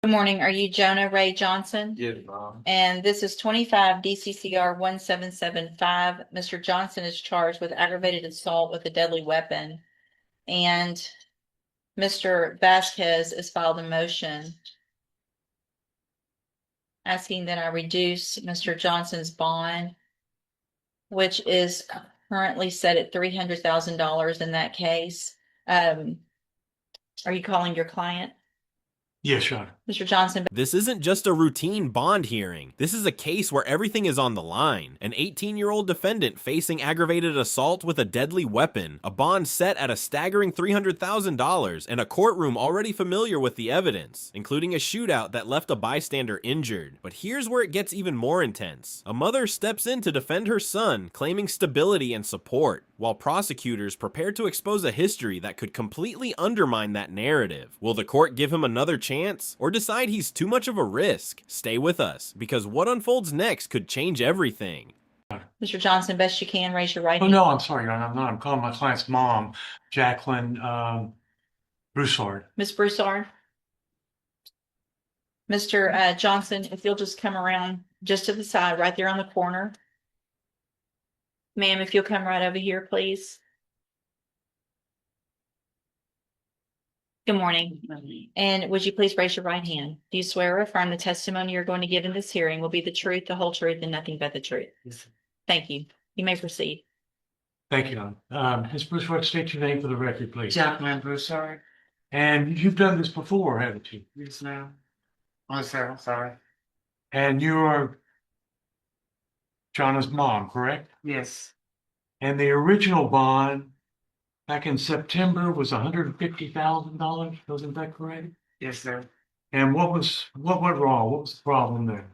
Good morning. Are you Jonah Ray Johnson? Yes, Mom. And this is 25 DCCR 1775. Mr. Johnson is charged with aggravated assault with a deadly weapon. And Mr. Vasquez has filed a motion asking that I reduce Mr. Johnson's bond, which is currently set at $300,000 in that case. Are you calling your client? Yes, Your Honor. Mr. Johnson. This isn't just a routine bond hearing. This is a case where everything is on the line. An 18-year-old defendant facing aggravated assault with a deadly weapon, a bond set at a staggering $300,000, and a courtroom already familiar with the evidence, including a shootout that left a bystander injured. But here's where it gets even more intense. A mother steps in to defend her son, claiming stability and support, while prosecutors prepare to expose a history that could completely undermine that narrative. Will the court give him another chance, or decide he's too much of a risk? Stay with us, because what unfolds next could change everything. Mr. Johnson, best you can, raise your right Oh, hand. no, I'm sorry, Your Honor. I'm not. I'm calling my client's mom, Jacqueline Broussard. Ms. Broussard? Mr. Johnson, if you'll just come around just to the side, right there on the corner. Ma'am, if you'll come right over here, please. Good morning. And would you please raise your right hand? Do you swear or affirm the testimony you're going to give in this hearing will be the truth, the whole truth, and nothing but the truth? Yes. Thank you. You may proceed. Thank you, Your Honor. Ms. Broussard, state your name for the record, please. Jacqueline Broussard. And you've done this before, haven't you? Yes, ma'am. Oh, sir, I'm sorry. And you are Jonna's mom, correct? Yes, And the original bond back in September was $150,000. Wasn't that correct? yes, sir. And what went wrong? What was the problem there?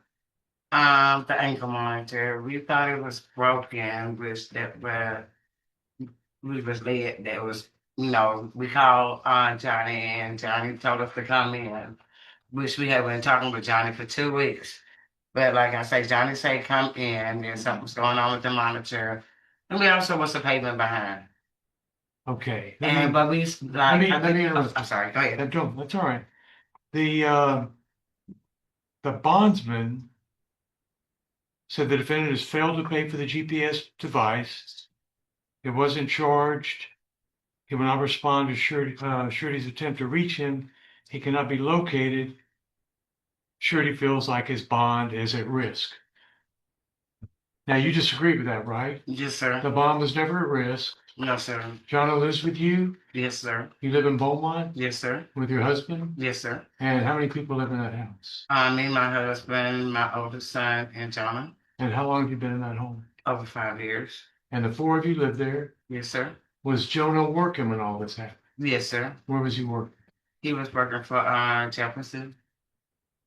The ankle monitor. We thought it was broken, which that we was led. That was, we called Johnny, and Johnny told us to come in, which we had been talking with Johnny for 2 weeks. But like I say, Johnny said come in. There's something's going on with the monitor, and we also was the payment behind. Okay. And but we let me interrupt. I'm sorry. Go ahead. That's all right. The bondsman said the defendant has failed to pay for the GPS device. It wasn't charged. He will not respond to surety's attempt to reach him. He cannot be located. Surety feels like his bond is at risk. Now, you disagree with that, right? Yes, sir. The bond was never at risk. No, sir. Jonna lives with you. Yes, sir. You live in Beaumont Yes, sir. with your husband. Yes, sir. And how many people live in that house? Me, my husband, my oldest son, and Jonah. And how long have you been in that home? Over 5 years. And the four of you lived there. Yes, sir. Was Jonah working when all this happened? Yes, sir. Where was he working? He was working for Jefferson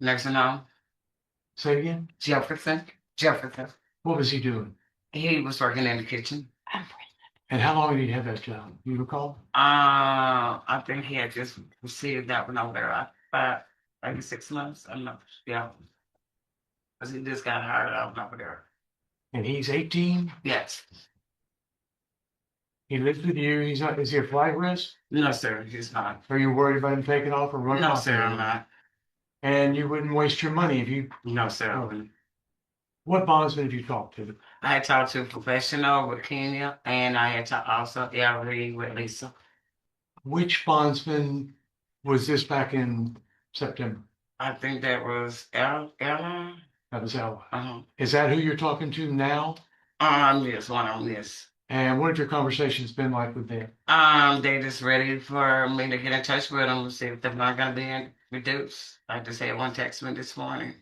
nursing home. Say again? Jefferson. What was he doing? He was working in the kitchen. And how long did he have that job? You recall? I think he had just received that one over there. About maybe 6 months. I'm not. Yeah. Because he just got hired out over there. And he's 18. Yes. He lives with you. He's not. Is he a flight risk? No, sir. He's not. Are you worried about him taking off or running No, off? sir. I'm not. And you wouldn't waste your money if you. No, sir. I Oh. wouldn't. What bondsman have you talked to? I had talked to a professional with Kenya, and I had talked also with Lisa. Which bondsman was this back in September? I think that was Ella. That was Ella. Uh-huh. Is that who you're talking to now? Yes, one of them, yes. And what have your conversations been like with them? They just ready for me to get in touch with them, see if they're not gonna be reduced. I just had one text me this morning.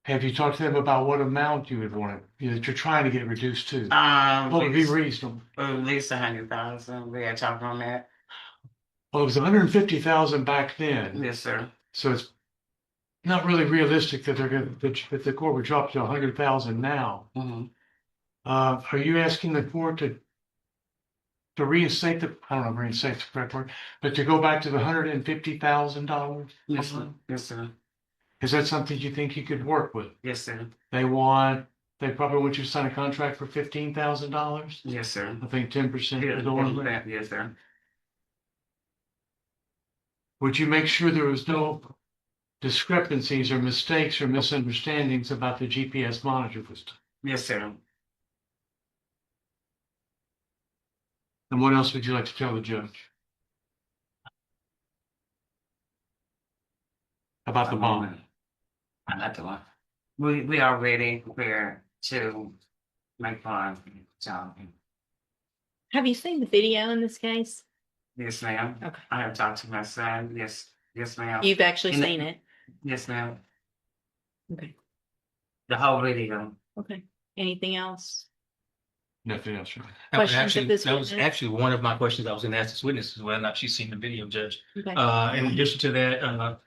Have you talked to them about what amount you would want that you're trying to get reduced to? What would be reasonable? At least 100,000. We had talked on that. Well, it was 150,000 back then. Yes, sir. So it's not really realistic that that the court would drop to 100,000 now. Mm-hmm. Are you asking the court to reinstate I don't know, reinstate the correct word, but to go back to the $150,000? Yes, sir. Yes, sir. Is that something you think you could work with? Yes, sir. They probably want you to sign a contract for $15,000. Yes, sir. I think 10% Yeah, is the one. yes, sir. Would you make sure there was no discrepancies or mistakes or misunderstandings about the GPS monitor this time. Yes, sir. And what else would you like to tell the judge? About the bond? Not the one. We are ready prepared to make fun. So, Have you seen the video in this case? yes, ma'am. Okay. I have talked to my son. Yes, ma'am. You've actually And seen it? Yes, ma'am. Okay. The whole video. Okay. Anything else? Nothing else, right? That was Questions of actually, this that was witness? actually one of my questions I was going to ask this witness is whether or not she's seen the video, Judge. Okay. In addition to that,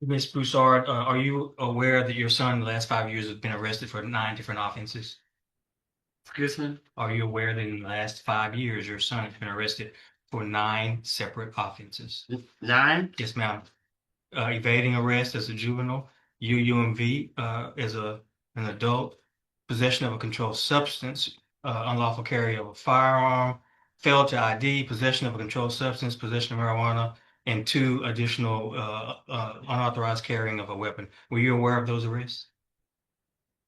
Ms. Broussard, are you aware that your son in the last 5 years has been arrested for 9 different offenses? Excuse me? Are you aware that in the last 5 years, your son has been arrested for 9 separate offenses? 9? Yes, ma'am. Evading arrest as a juvenile, UUMV as an adult, possession of a controlled substance, unlawful carry of a firearm, failed to ID, possession of a controlled substance, possession of marijuana, and 2 additional unauthorized carrying of a weapon. Were you aware of those arrests?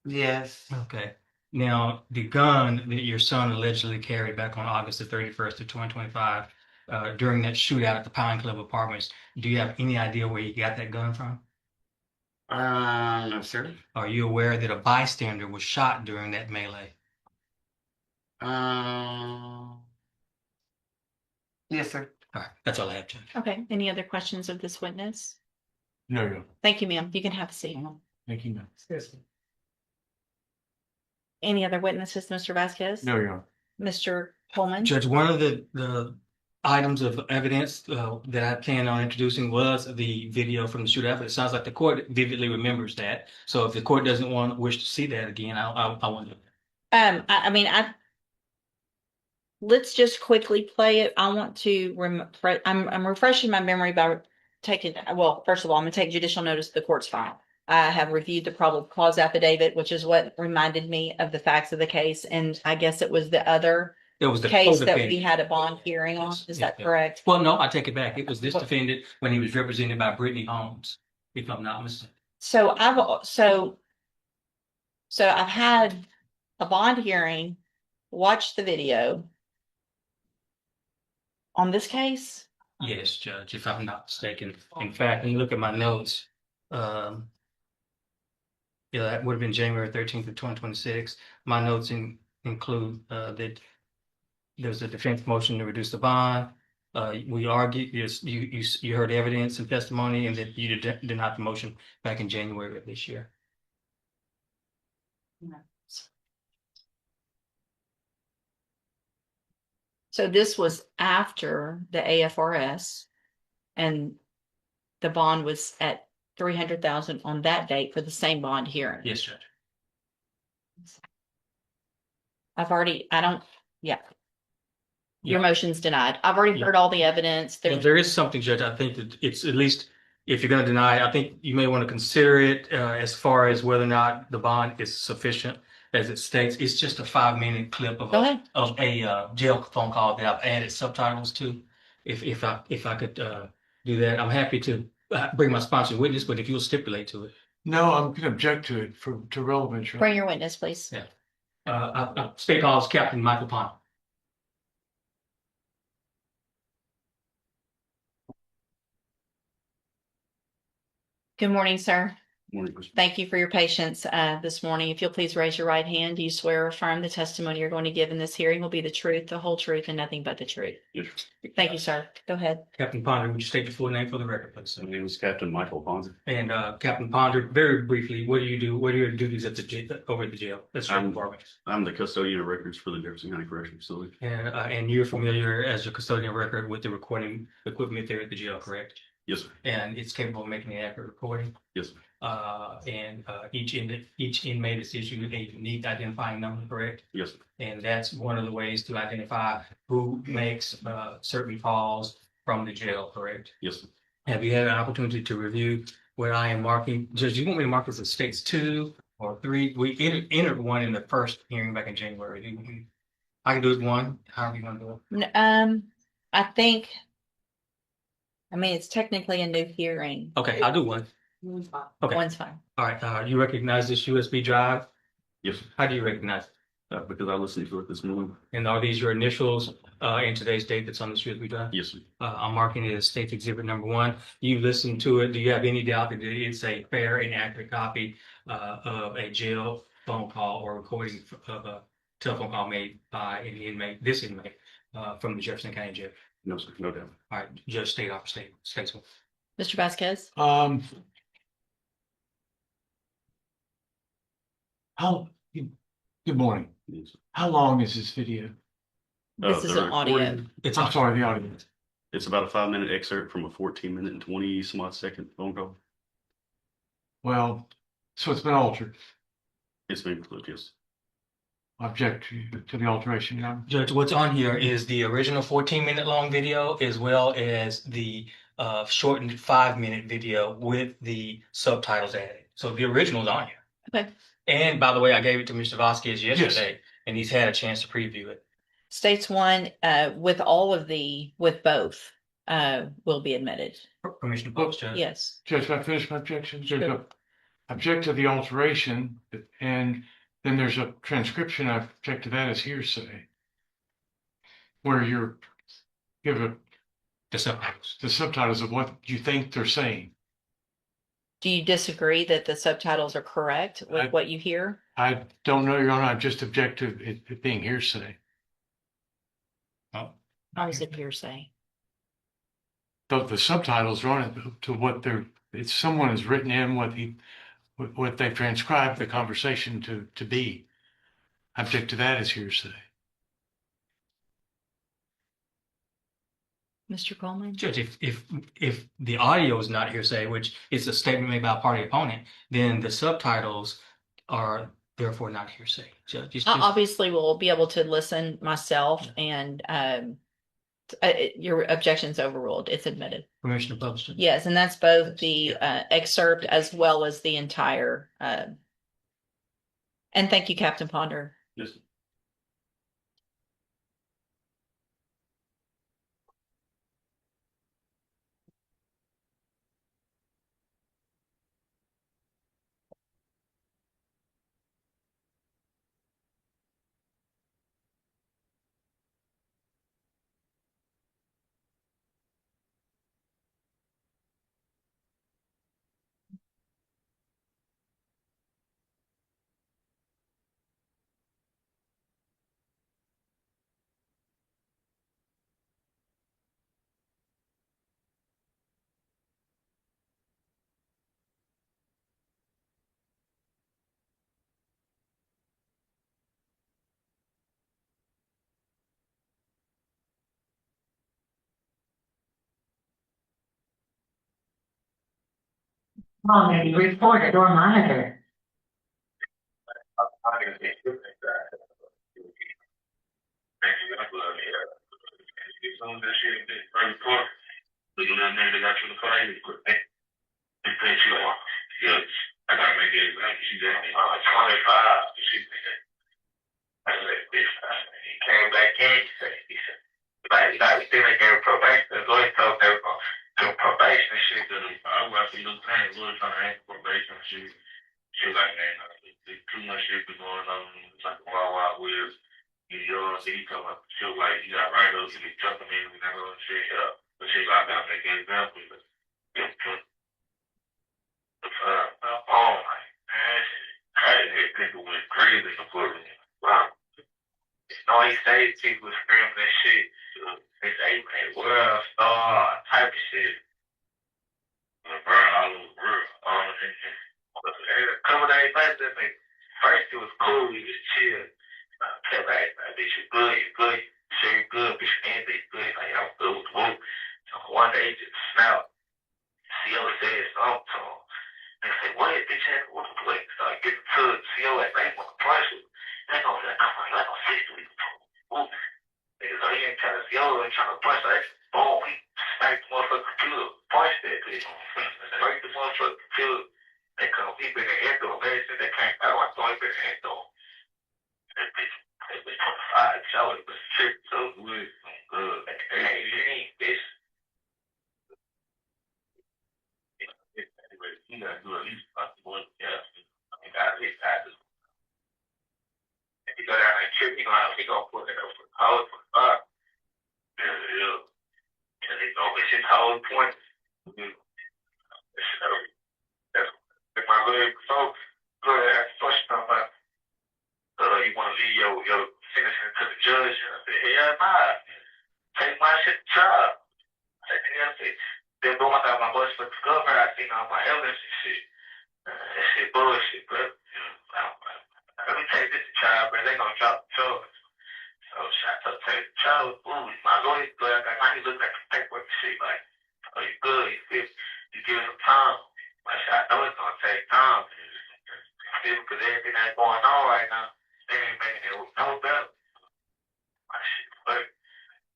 Yes. Okay. Now, the gun that your son allegedly carried back on August the 31st of 2025, during that shootout at the Pine Club Apartments, do you have any idea where you got that gun from? No, sir. Are you aware that a bystander was shot during that melee? Yes, sir. All right, that's all I have, Judge. Okay. Any other questions of this witness? No, no. Thank you, ma'am. You can have a seat. Thank you, ma'am. Any other witnesses, Mr. Vasquez? No, Your Honor. Mr. Coleman? Judge, one of the items of evidence that I planned on introducing was the video from the shootout, but it sounds like the court vividly remembers that. So if the court doesn't wish to see that again, I want to. I mean, let's just quickly play it. I want to I'm refreshing my memory by taking, well, first of all, I'm gonna take judicial notice of the court's file. I have reviewed the probable cause affidavit, which is what reminded me of the facts of the case, and I guess it was the other It was the case that co-defendant. we had a bond hearing on. Is that Yeah. correct? Well, no, I take it back. It was this defendant when he was represented by Brittany Holmes, if I'm not mistaken. So I've had a bond hearing, watched the video on this case. Yes, Judge, if I'm not mistaken. In fact, when you look at my notes, yeah, that would have been January 13th of 2026. My notes include that there's a defense motion to reduce the bond. We argued, yes, you heard evidence and testimony, and that you denied the motion back in January of this year. So this was after the AFRS, and the bond was at 300,000 on that date for the same bond hearing. Yes, Judge. Yeah. Yeah. Your motion's denied. I've already Yeah. heard all the evidence. Well, there is something, Judge, I think that it's at least, if you're going to deny it, I think you may want to consider it as far as whether or not the bond is sufficient. As it states, it's just a 5-minute clip of Go ahead. a jail phone call that I've added subtitles to. If I could do that, I'm happy to bring my sponsored witness, but if you'll stipulate to it. No, I'm going to object to it to relevance. Your Honor. Bring your witness, please. Yeah. State calls Captain Michael Pond. Good morning, sir. Morning, Mr. Thank you for your patience this morning. If you'll please raise your right hand, do you swear or affirm the testimony you're going to give in this hearing will be the truth, the whole truth, and nothing but the truth? Yes, Thank you, sir. Go ahead. Captain Ponder, would you state your full name for the record, please? my name is Captain Michael Bonzi. And Captain Ponder, very briefly, what do you do? What are your duties at the over at the jail? That's your I'm- department. I'm the custodian of records for the Jefferson County Correctional Facility. And you're familiar as a custodian record with the recording equipment there at the jail, correct? Yes, sir. And it's capable of making an accurate recording. Yes, sir. Each inmate is issued a unique identifying number, correct? Yes, sir. And that's one of the ways to identify who makes certain calls from the jail, correct? Yes, sir. Have you had an opportunity to review what I am marking? Judge, you want me to mark this as states 2 or 3? We entered one in the first hearing back in January. I can do it 1, however you want to do it. I mean, it's technically a new hearing. Okay, I'll do 1. Okay. One's fine. All right, you recognize this USB drive? Yes, How do you recognize it? because I listened to it this morning. And are these your initials in today's date that's on this USB drive? Yes, sir. I'm marking it as State Exhibit number 1. You listened to it. Do you have any doubt that it's a fair and accurate copy of a jail phone call or recording of a telephone call made by an inmate, this inmate, from the Jefferson County Jail? No, sir, no doubt. All right, Judge State Officer State, Statesman. Mr. Vasquez? Good morning. Yes, sir. How long is this video? This is the an audio. recording, It's I'm sorry, the audio. It's about a 5-minute excerpt from a 14-minute and 20 some odd second phone call. Well, so it's been altered. It's been clipped, yes. Object to the alteration, Your Honor. Judge, what's on here is the original 14-minute long video as well as the shortened 5-minute video with the subtitles added. So the original's on here. Okay. And by the way, I gave it to Mr. Vasquez yesterday, and he's had a chance to preview it. States one, with both, will be admitted. Permission to post, Judge? Yes. Judge, can I finish my objection? Judge, Sure. object to the alteration, and then there's a transcription. I object to that as hearsay, where you're give The subtitles. the subtitles of what you think they're saying. Do you disagree that the subtitles are correct with what you hear? I don't know, Your Honor. I just object to it being hearsay. Oh. How is it hearsay? The subtitles are on it to what it's someone has written in what they've transcribed the conversation to be. I object to that as hearsay. Mr. Coleman? Judge, if the audio is not hearsay, which is a statement made by a party opponent, then the subtitles are therefore not hearsay. Judge, it's I just, obviously will be able to listen myself, and your objection's overruled. It's admitted. permission to publish it. Yes, and that's both the excerpt as well as the entire. And thank you, Captain Ponder. Yes, sir. Mom, maybe report or monitor. Came back in, he said, like, still ain't gave probation. The lawyer told they were gonna do probation and shit. I was actually looking at the lawyer trying to ask probation and shit. She was like, man, there's too much shit been going on. It's like a wild, wild west. You know, he told me, she was like, you got write-ups, you get jumping in, and that little shit. But she was like, I gotta make an example. Oh my man, crazy. People went crazy for me. Wow. No, he said people was screaming that shit. They say, man, world star type of shit. Burn all over the world. Coming out back to me. First it was cool, he was chill. Kept like, bitch, you good, you good. Sure you good, bitch, and bitch, good. Like, I'm good with the whoop. So one day, he just snapped. CO said something to him. They said, what, bitch, what the play? So I get to the CO, like, they want to punch you. They gonna say, come on, like, I'm 6 weeks. Whoop. Niggas, so he ain't trying to CO, ain't trying to punch. Like, boom, he smacked the motherfucking computer. Punched that bitch. Break the motherfucking computer. They come, he been in head door. They said they can't battle. I thought he been in head door. That bitch 25 showed it was trick so good. Hey, bitch. Anyway, you gotta do at least one. Yeah, you gotta at least have this. If you go down that trip, he gonna put it up for college for five. Yeah. And they go miss his whole point. So that's my little folks. Good ass question about you want to leave your sentencing to the judge. And I said, hell nah. Take my shit to trial. I said, then boom, I got my bus for the governor. I seen all my evidence and shit. That shit bullshit, bro. Let me take this to trial, bro. They gonna drop the charge. So shot up, take the charge. Ooh, my lawyer, good. I need to look at the paperwork and shit like, oh, you good? You feel? You give him time. Like, I know it's gonna take time. Because everything that's going on right now, they ain't making it no better. My shit, but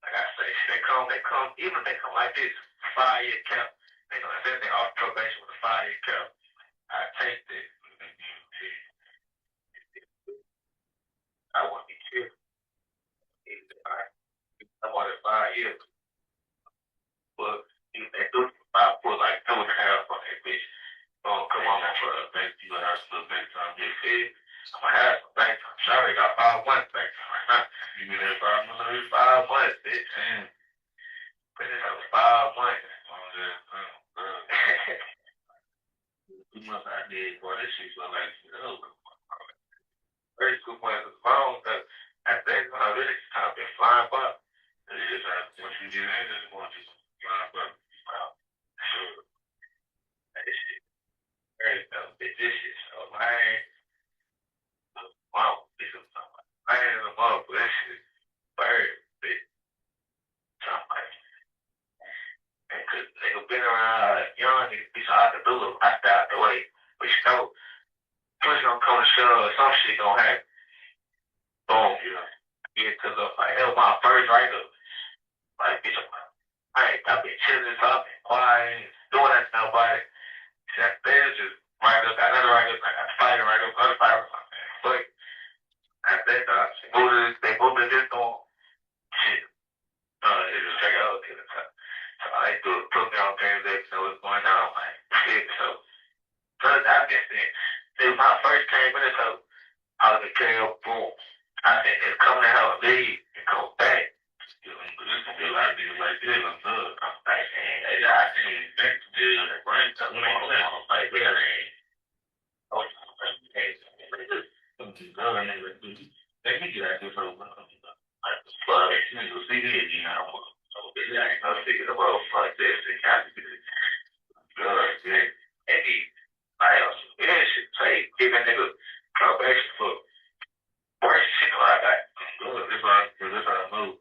like I say, they come, even if they come like this, 5-year cap, they gonna say they off probation with a 5-year cap. I take that. I want to be careful. I want it 5 years. But if they do, I put like 2.5 on that bitch. Oh, come on, for a bank deal, I still bank time. You see, I'm gonna have some bank time. Sorry, got 5 months bank time right now. You mean that 5 months, bitch? Damn. But it's like 5 months. 2 months I did, boy, this shit's like, very good months is long, but I think when I really kind of been flying by. It is like, once you get in, it's going to just flying by. Sure. This shit, very vicious. So, man, wow, this is something. I ain't a mother, but this shit, very big. Something. And cause nigga been around young niggas be so hard to do it. I stay out the way. But you know, push gonna come to shove, some shit gonna happen. Boom, you know. Get to the like hell my first write up. Like bitch, I've been chilling, so I've been quiet, doing that to nobody. That there's just write up, got another write up, I got fighting write up, other fight up, but I think they moved to this door. Shit. It's just straight out to the top. So I do it, put me on games that know what's going on. Like, shit, so first I guess it was my first game in it, so I was a KO, boom. I think it's coming out of league and go back. There's gonna be a lot of niggas like this. I'm good. I'm back. And I can't expect to do it. Right? So I'm like, yeah, oh, hey, they can get out there for like the flood. You'll see it, you know. I was thinking about like this. They have to get it. Good, yeah. And I also, shit, say, give that nigga probation for worse shit like that. Good, this how I know.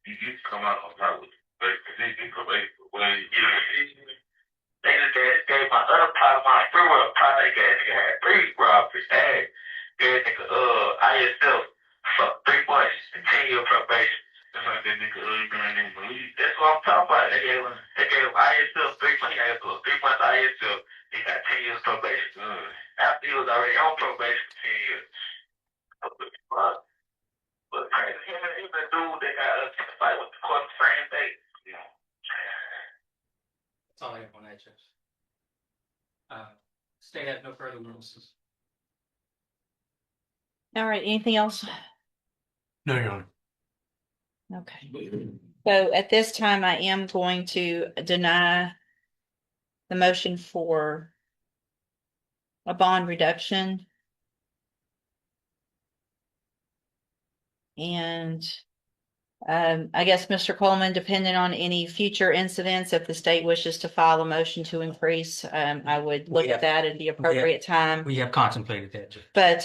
You come out on top with the probation for way, you know. They just gave my other part of my free will project. Nigga had 3 robberies. Hey, that nigga, ISL, fuck 3 months and 10-year probation. That's like that nigga, you can't believe. That's what I'm talking about. They gave ISL 3 months. He had 3 months ISL. He got 10 years probation. After he was already on probation for 10 years. Fuck. But crazy, him and the dude that got us to fight with the court the same day. Yeah. That's all I have on that, Judge. State has no further witnesses. All right, anything else? No, Your Honor. Okay. So at this time, I am going to deny the motion for a bond reduction. And I guess, Mr. Coleman, depending on any future incidents, if the state wishes to file a motion to increase, I would look at that at the appropriate time. We have contemplated that, Judge. But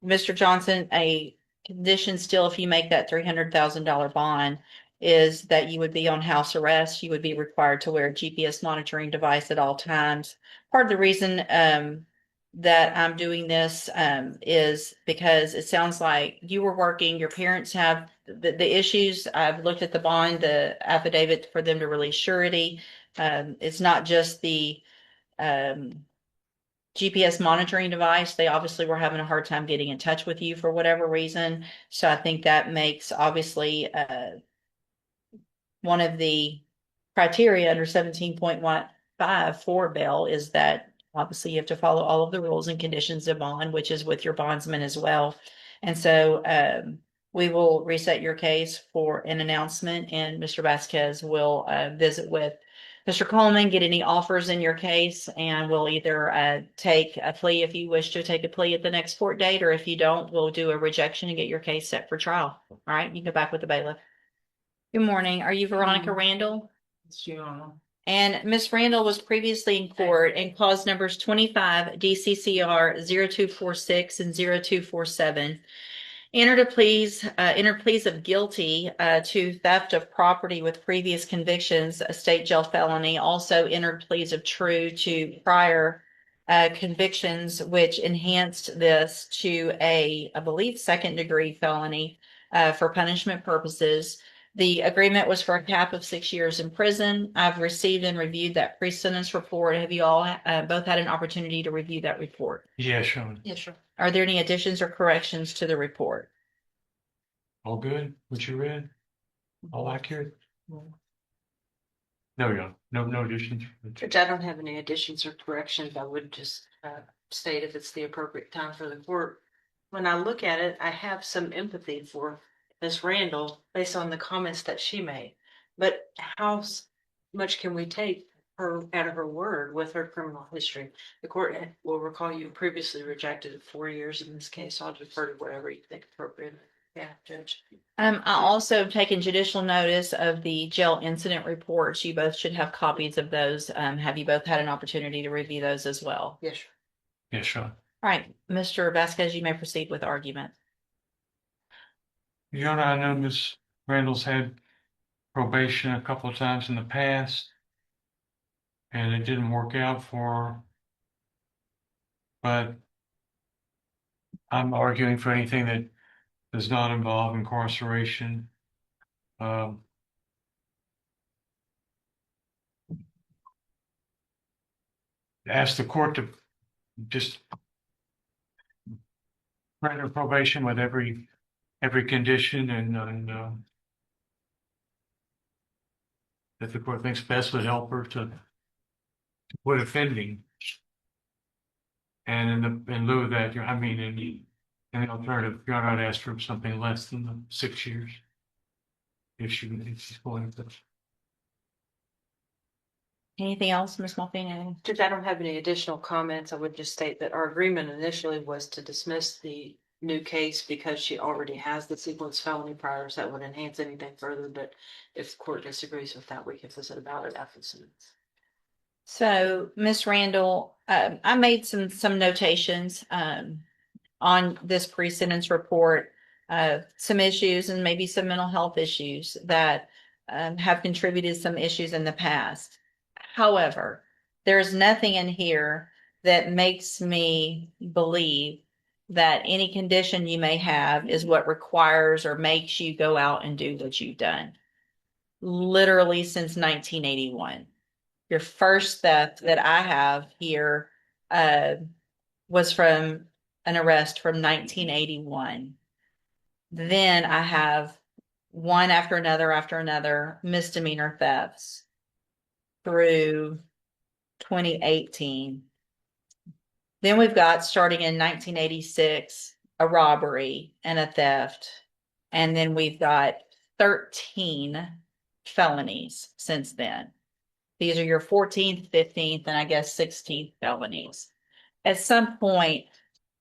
Mr. Johnson, a condition still, if you make that $300,000 bond, is that you would be on house arrest. You would be required to wear a GPS monitoring device at all times. Part of the reason that I'm doing this is because it sounds like you were working, your parents have the issues. I've looked at the bond, the affidavit for them to release surety. It's not just the GPS monitoring device. They obviously were having a hard time getting in touch with you for whatever reason. So I think that makes obviously one of the criteria under 17.1 5 for bail is that obviously you have to follow all of the rules and conditions of bond, which is with your bondsman as well. And so we will reset your case for an announcement, and Mr. Vasquez will visit with Mr. Coleman, get any offers in your case, and we'll either take a plea if you wish to take a plea at the next court date, or if you don't, we'll do a rejection and get your case set for trial. All right, you go back with the bailiff. Good morning. Are you Veronica Randall? It's your honor. And Miss Randall was previously in court in clause numbers 25 DCCR 0246 and 0247. Entered pleas of guilty to theft of property with previous convictions, a state jail felony. Also entered pleas of true to prior convictions, which enhanced this to I believe, second-degree felony for punishment purposes. The agreement was for a cap of 6 years in prison. I've received and reviewed that pre-sentence report. Have you all both had an opportunity to review that report? Yeah, Sean. Yes, sure. Are there any additions or corrections to the report? All good? What you read? All accurate? No, no additions. Judge, I don't have any additions or corrections. I would just state if it's the appropriate time for the court. When I look at it, I have some empathy for Ms. Randall based on the comments that she made. But how much can we take her out of her word with her criminal history? The court will recall you previously rejected 4 years in this case. I'll defer to whatever you think appropriate. Yeah, Judge. I also have taken judicial notice of the jail incident reports. You both should have copies of those. Have you both had an opportunity to review those as well? Yes. Yeah, Sean. All right, Mr. Vasquez, you may proceed with argument. Your Honor, I know Ms. Randall's had probation a couple of times in the past, and it didn't work out for her. But I'm arguing for anything that does not involve incarceration. Ask the court to just grant her probation with every condition, and if the court thinks best would help her to quit offending. And in lieu of that, I mean, in the alternative, Your Honor, I'd ask for something less than the 6 years. If she's going to. Anything else, Ms. Malfini? Judge, I don't have any additional comments. I would just state that our agreement initially was to dismiss the new case because she already has the sequence felony priors that would enhance anything further. But if the court disagrees with that, we can visit about it after the sentence. So, Ms. Randall, I made some notations on this pre-sentence report, some issues and maybe some mental health issues that have contributed some issues in the past. However, there's nothing in here that makes me believe that any condition you may have is what requires or makes you go out and do what you've done. Literally since 1981. Your first theft that I have here was from an arrest from 1981. Then I have one after another misdemeanor thefts through 2018. Then we've got, starting in 1986, a robbery and a theft. And then we've got 13 felonies since then. These are your 14th, 15th, and I guess 16th felonies. At some point,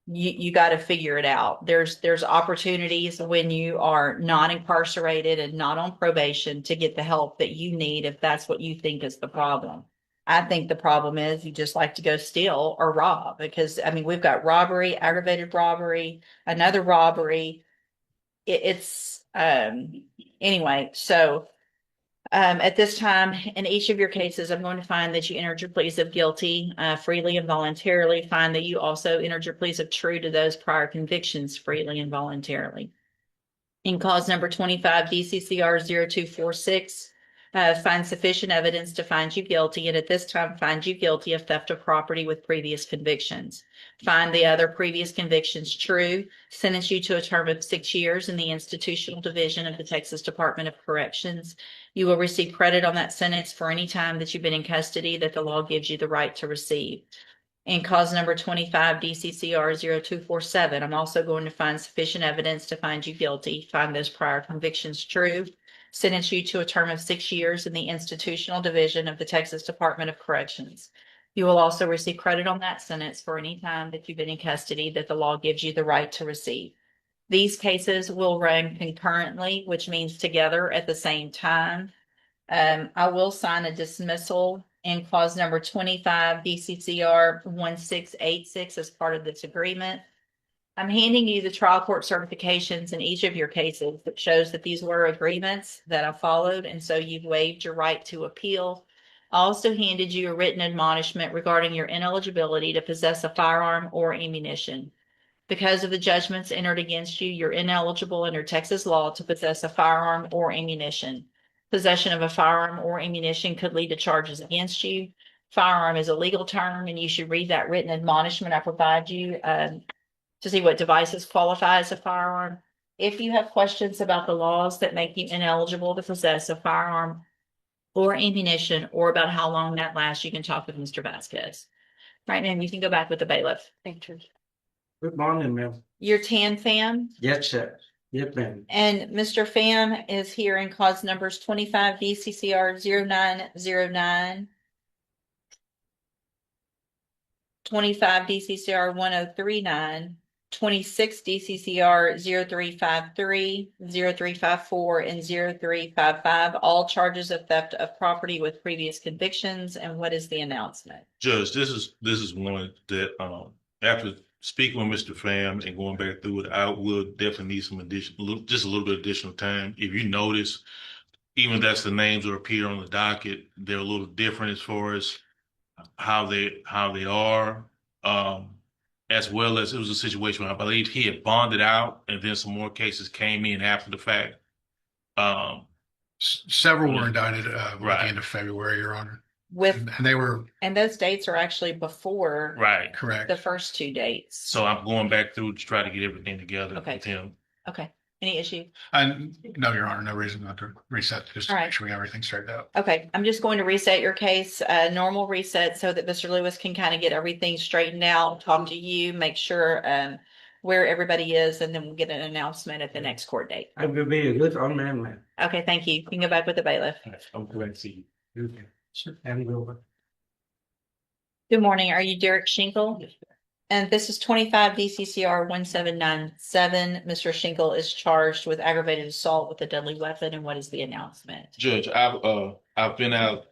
you got to figure it out. There's opportunities when you are not incarcerated and not on probation to get the help that you need if that's what you think is the problem. I think the problem is you just like to go steal or rob, because I mean, we've got robbery, aggravated robbery, another robbery. Anyway, so at this time, in each of your cases, I'm going to find that you entered your pleas of guilty freely and voluntarily. Find that you also entered your pleas of true to those prior convictions freely and voluntarily. In cause number 25 DCCR 0246, find sufficient evidence to find you guilty, and at this time find you guilty of theft of property with previous convictions. Find the other previous convictions true, sentence you to a term of 6 years in the institutional division of the Texas Department of Corrections. You will receive credit on that sentence for any time that you've been in custody that the law gives you the right to receive. In cause number 25 DCCR 0247, I'm also going to find sufficient evidence to find you guilty, find those prior convictions true, sentence you to a term of 6 years in the institutional division of the Texas Department of Corrections. You will also receive credit on that sentence for any time that you've been in custody that the law gives you the right to receive. These cases will run concurrently, which means together at the same time. I will sign a dismissal in clause number 25 DCCR 1686 as part of this agreement. I'm handing you the trial court certifications in each of your cases that shows that these were agreements that I followed, and so you've waived your right to appeal. I also handed you a written admonishment regarding your ineligibility to possess a firearm or ammunition. Because of the judgments entered against you, you're ineligible under Texas law to possess a firearm or ammunition. Possession of a firearm or ammunition could lead to charges against you. Firearm is a legal term, and you should read that written admonishment I provide you to see what devices qualify as a firearm. If you have questions about the laws that make you ineligible to possess a firearm or ammunition, or about how long that lasts, you can talk with Mr. Vasquez. Right, ma'am, you can go back with the bailiff. Thank you. Good morning, ma'am. Your TAN fam. Yes, sir. Yes, ma'am. And Mr. Pham is here in cause numbers 25 DCCR 0909, 25 DCCR 1039, 26 DCCR 0353, 0354, and 0355, all charges of theft of property with previous convictions. And what is the announcement? Judge, this is one that after speaking with Mr. Pham and going back through it, I would definitely need some just a little bit additional time. If you notice, even that's the names that appear on the docket, they're a little different as far as how they are. As well as it was a situation where I believe he had bonded out, and then some more cases came in after the fact. Several were indicted at Right. the end of February, Your Honor. With And they were and those dates are actually before Right. correct. the first two dates. So I'm going back through to try to get everything together Okay. with him. Okay. Any issue? And no, Your Honor, no reason not to reset, just to All right. make sure we have everything straightened out. Okay, I'm just going to reset your case, normal reset, so that Mr. Lewis can kind of get everything straightened out, talk to you, make sure where everybody is, and then we'll get an announcement at the next court date. I will be a good amendment. Okay, thank you. You can go back with the bailiff. I'm glad to see you. Okay. Sure. And over. Good morning. Are you Derek Schinkel? And this is 25 DCCR 1797. Mr. Schinkel is charged with aggravated assault with a deadly weapon. And what is the announcement? Judge, I've been out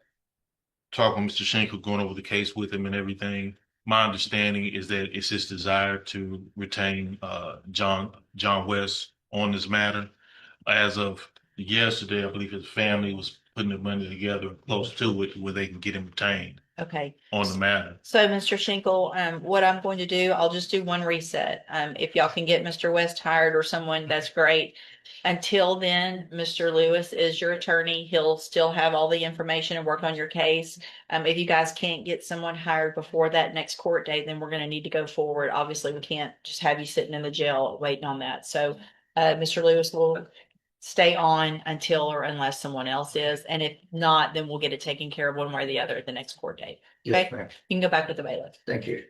talking with Mr. Schenkel, going over the case with him and everything. My understanding is that it's his desire to retain John West on this matter. As of yesterday, I believe his family was putting the money together close to it where they can get him retained Okay. on the matter. So, Mr. Schinkel, what I'm going to do, I'll just do one reset. If y'all can get Mr. West hired or someone, that's great. Until then, Mr. Lewis is your attorney. He'll still have all the information and work on your case. If you guys can't get someone hired before that next court date, then we're going to need to go forward. Obviously, we can't just have you sitting in the jail waiting on that. So, Mr. Lewis will stay on until or unless someone else is. And if not, then we'll get it taken care of one way or the other at the next court date. Yes, Okay. ma'am. You can go back with the bailiff. Thank you.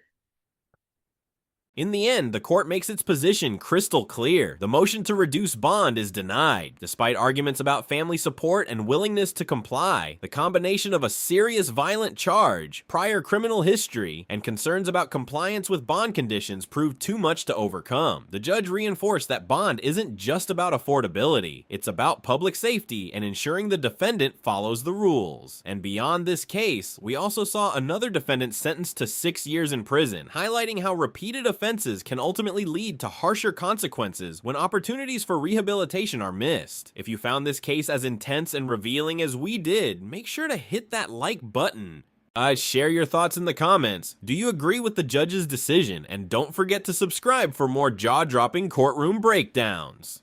In the end, the court makes its position crystal clear. The motion to reduce bond is denied. Despite arguments about family support and willingness to comply, the combination of a serious violent charge, prior criminal history, and concerns about compliance with bond conditions proved too much to overcome. The judge reinforced that bond isn't just about affordability, it's about public safety and ensuring the defendant follows the rules. And beyond this case, we also saw another defendant sentenced to 6 years in prison, highlighting how repeated offenses can ultimately lead to harsher consequences when opportunities for rehabilitation are missed. If you found this case as intense and revealing as we did, make sure to hit that like button. Share your thoughts in the comments. Do you agree with the judge's decision? And don't forget to subscribe for more jaw-dropping courtroom breakdowns.